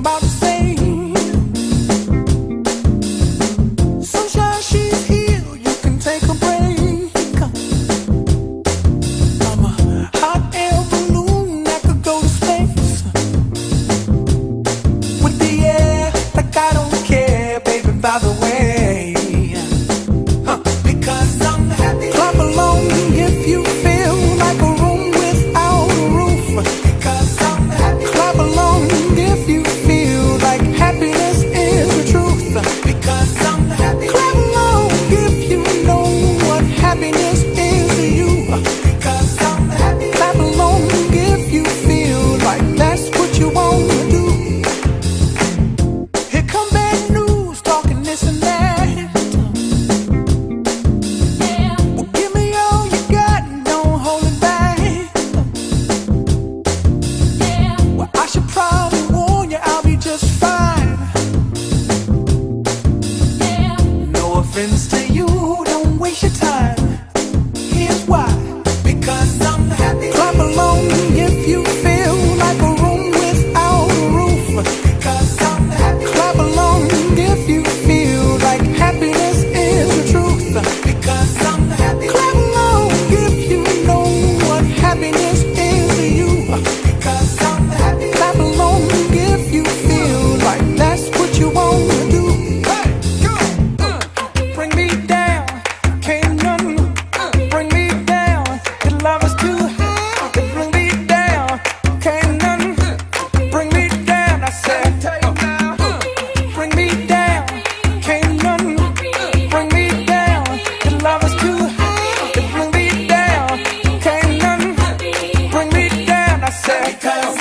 about to say. Sunshine, she's here, you can take a break. I'm a hot air balloon that could go to space. With the air, like I don't care, baby, by the way. Because I'm happy. Clap along if you feel like a room without a roof. Because I'm happy. Clap along if you feel like happiness is the truth. Because I'm happy. Clap along if you know what happiness is to you. Because I'm happy. Clap along if you feel like that's what you want to do. Here come bad news, talking this and that. Well, give me all you got and don't hold it back. Well, I should probably warn you, I'll be just fine. No offense to you, don't waste your time. Here's why. Because I'm happy. Clap along if you feel like a room without a roof. Because I'm happy. Clap along if you feel like happiness is the truth. Because I'm happy. Clap along if you know what happiness is to you. Because I'm happy. Clap along if you feel like that's what you want to do. Hey, go! Bring me down, can't none bring me down. Your love is too high. Bring me down, can't none bring me down. I said, bring me down, can't none bring me down. Your love is too high. Bring me down, can't none bring me down. I said, because